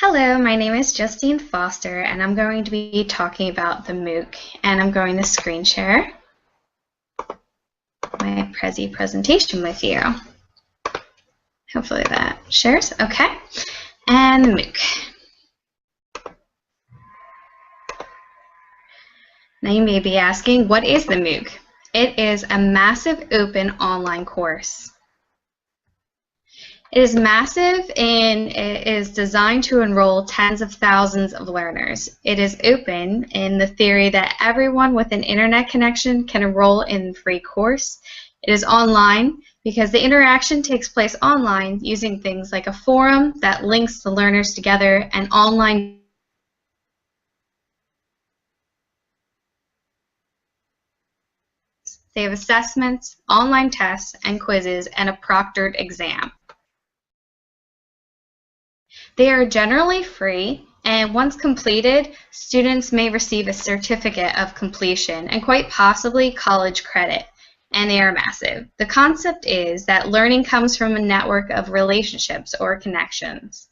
Hello, my name is Justine Foster, and I'm going to be talking about the MOOC, and I'm going to screen share my presentation with you. Hopefully that shares. Okay, and the MOOC. Now you may be asking, what is the MOOC? It is a massive open online course. It is massive and it is designed to enroll tens of thousands of learners. It is open in the theory that everyone with an internet connection can enroll in the free course. It is online because the interaction takes place online using things like a forum that links the learners together and online they have assessments, online tests, and quizzes, and a proctored exam. They are generally free, and once completed, students may receive a certificate of completion and quite possibly college credit, and they are massive. The concept is that learning comes from a network of relationships or connections.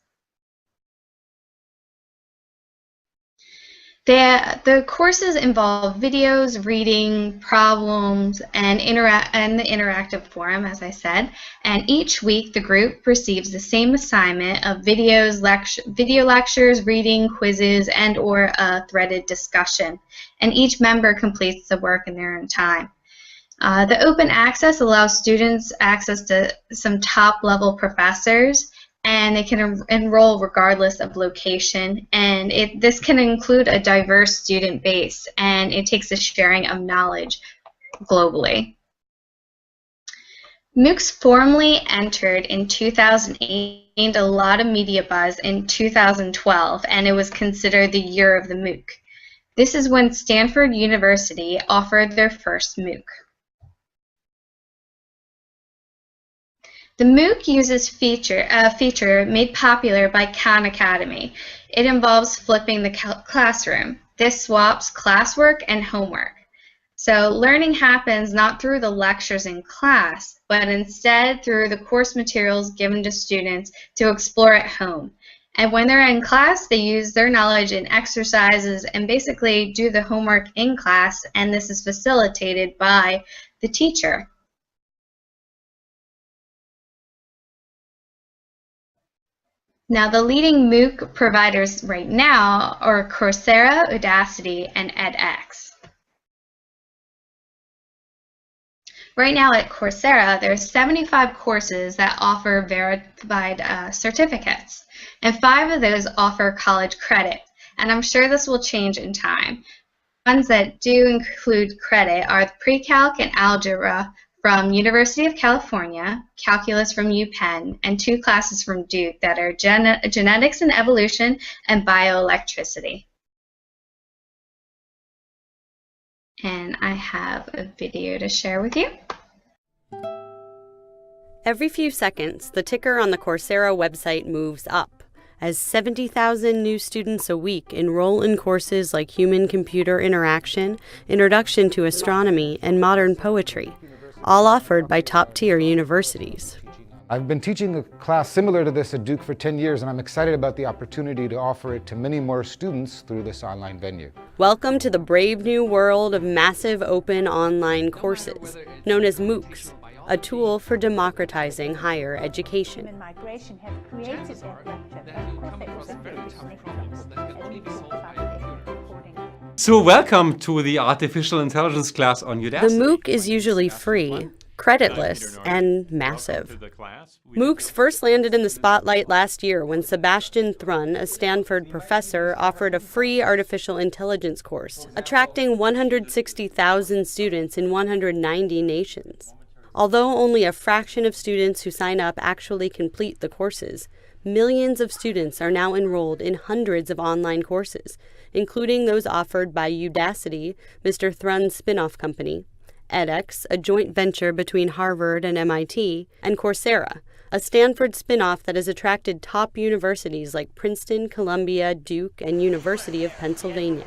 The courses involve videos, reading, problems, and the interactive forum, as I said. And each week, the group receives the same assignment of videos, video lectures, reading, quizzes, and/or a threaded discussion. And each member completes the work in their own time. The open access allows students access to some top-level professors, and they can enroll regardless of location, and this can include a diverse student base, and it takes the sharing of knowledge globally. MOOCs formally entered in 2008, gained a lot of media buzz in 2012, and it was considered the year of the MOOC. This is when Stanford University offered their first MOOC. The MOOC uses a feature made popular by Khan Academy. It involves flipping the classroom. This swaps classwork and homework. So learning happens not through the lectures in class, but instead through the course materials given to students to explore at home. And when they're in class, they use their knowledge in exercises and basically do the homework in class, and this is facilitated by the teacher. Now, the leading MOOC providers right now are Coursera, Udacity, and edX. Right now at Coursera, there are 75 courses that offer verified certificates, and 5 of those offer college credit, and I'm sure this will change in time. Ones that do include credit are Pre-Calc and Algebra from University of California, Calculus from UPenn, and 2 classes from Duke that are Genetics and Evolution and Bioelectricity. And I have a video to share with you. Every few seconds, the ticker on the Coursera website moves up, as 70,000 new students a week enroll in courses like Human-Computer Interaction, Introduction to Astronomy, and Modern Poetry, all offered by top-tier universities. I've been teaching a class similar to this at Duke for 10 years, and I'm excited about the opportunity to offer it to many more students through this online venue. Welcome to the brave new world of massive open online courses, known as MOOCs, a tool for democratizing higher education. Migration have created that rupture, but of course it was So welcome to the Artificial Intelligence class on Udacity. The MOOC is usually free, creditless, and massive. MOOCs first landed in the spotlight last year when Sebastian Thrun, a Stanford professor, offered a free artificial intelligence course, attracting 160,000 students in 190 nations. Although only a fraction of students who sign up actually complete the courses, millions of students are now enrolled in hundreds of online courses, including those offered by Udacity, Mr. Thrun's spin-off company, edX, a joint venture between Harvard and MIT, and Coursera, a Stanford spin-off that has attracted top universities like Princeton, Columbia, Duke, and University of Pennsylvania.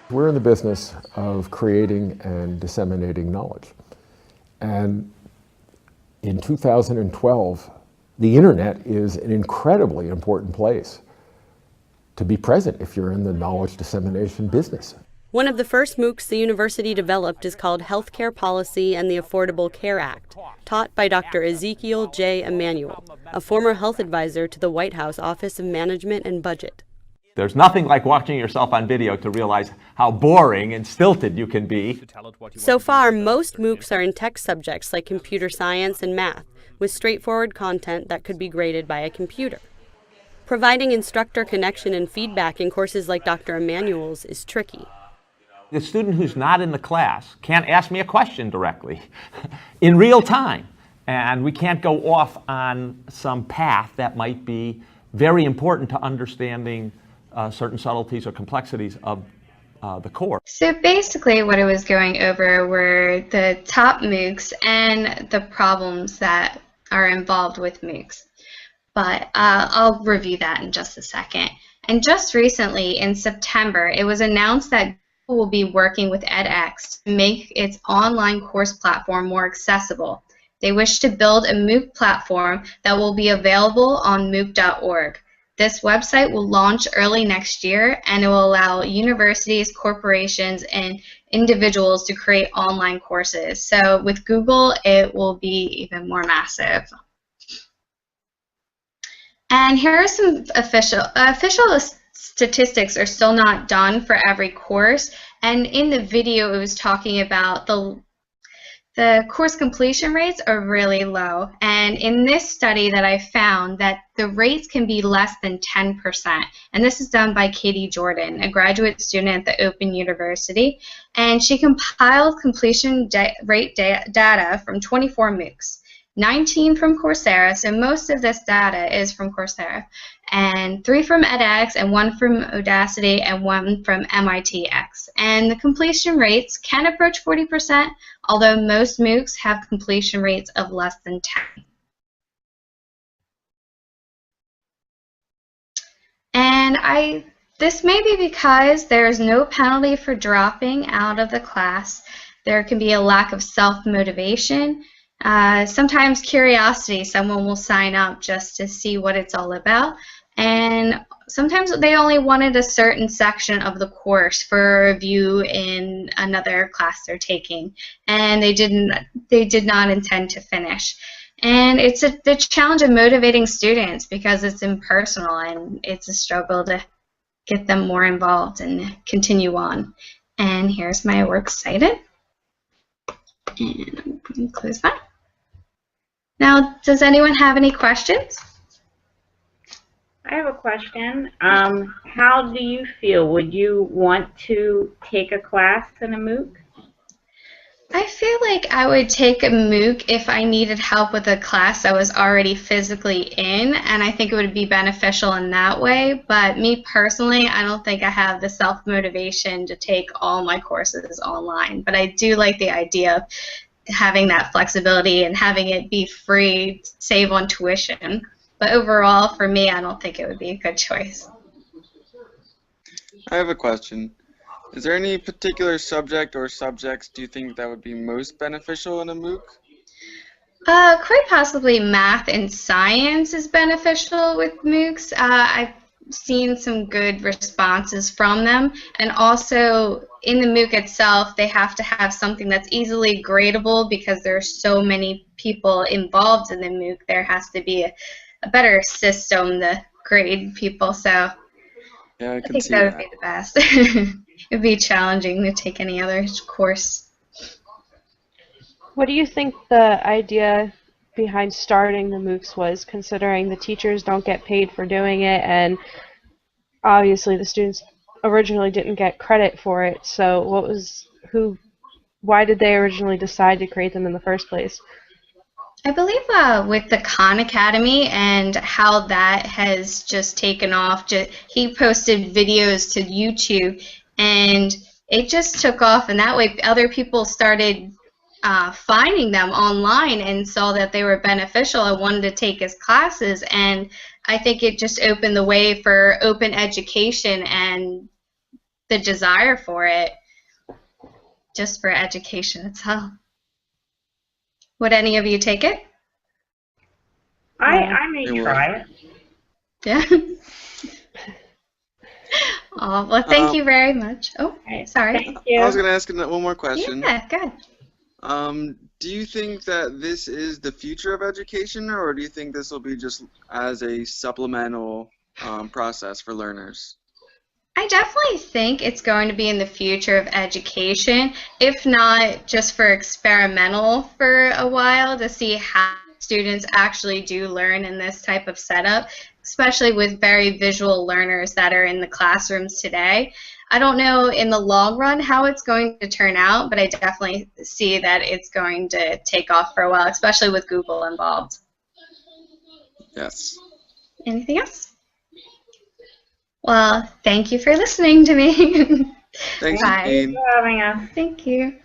We're in the business of creating and disseminating knowledge. And in 2012, The internet is an incredibly important place to be present if you're in the knowledge dissemination business. One of the first MOOCs the university developed is called Healthcare Policy and the Affordable Care Act, taught by Dr. Ezekiel J. Emanuel, a former health advisor to the White House Office of Management and Budget. There's nothing like watching yourself on video to realize how boring and stilted you can be. So far, most MOOCs are in tech subjects like computer science and math, with straightforward content that could be graded by a computer. Providing instructor connection and feedback in courses like Dr. Emanuel's is tricky. The student who's not in the class can't ask me a question directly in real time, and we can't go off on some path that might be very important to understanding certain subtleties or complexities of the course. So basically what I was going over were the top MOOCs and the problems that are involved with MOOCs. But I'll review that in just a second. And just recently, in September, it was announced that Google will be working with edX to make its online course platform more accessible. They wish to build a MOOC platform that will be available on MOOC.org. This website will launch early next year, and it will allow universities, corporations, and individuals to create online courses. So with Google, it will be even more massive. And here are some official statistics are still not done for every course. And in the video, it was talking about the course completion rates are really low. And in this study that I found that the rates can be less than 10%. And this is done by Katie Jordan, a graduate student at the Open University. And she compiled completion rate data from 24 MOOCs. 19 from Coursera, so most of this data is from Coursera, and 3 from edX, and 1 from Udacity, and 1 from MITx. And the completion rates can approach 40%, although most MOOCs have completion rates of less than 10. And this may be because there is no penalty for dropping out of the class. There can be a lack of self-motivation. Sometimes curiosity, someone will sign up just to see what it's all about, and sometimes they only wanted a certain section of the course for review in another class they're taking, and they did not intend to finish. And it's the challenge of motivating students because it's impersonal and it's a struggle to get them more involved and continue on. And here's my works cited, and I'm going to close that. Now, does anyone have any questions? I have a question. How do you feel? Would you want to take a class in a MOOC? I feel like I would take a MOOC if I needed help with a class I was already physically in, and I think it would be beneficial in that way. But me personally, I don't think I have the self-motivation to take all my courses online. But I do like the idea of having that flexibility and having it be free, save on tuition. But overall, for me, I don't think it would be a good choice. I have a question. Is there any particular subject or subjects do you think that would be most beneficial in a MOOC? Quite possibly math and science is beneficial with MOOCs. I've seen some good responses from them, and also in the MOOC itself they have to have something that's easily gradable because there are so many people involved in the MOOC. There has to be a better system to grade people, so yeah, I think that would be the best. It would be challenging to take any other course. What do you think the idea behind starting the MOOCs was, considering the teachers don't get paid for doing it, and obviously the students originally didn't get credit for it? So why did they originally decide to create them in the first place? I believe with the Khan Academy and how that has just taken off, he posted videos to YouTube and it just took off, and that way other people started finding them online and saw that they were beneficial and wanted to take his classes, and I think it just opened the way for open education and the desire for it, just for education itself. Would any of you take it? I may try it. Yeah. Oh, well, thank you very much. Oh, sorry. Thank you. I was going to ask one more question. Yeah, good. Do you think that this is the future of education, or do you think this will be just as a supplemental process for learners? I definitely think it's going to be in the future of education, if not just for experimental for a while to see how students actually do learn in this type of setup, especially with very visual learners that are in the classrooms today. I don't know in the long run how it's going to turn out, but I definitely see that it's going to take off for a while, especially with Google involved. Yes. Anything else? Well, thank you for listening to me. Thanks, Bye. Justine. Thank you for having us. Thank you.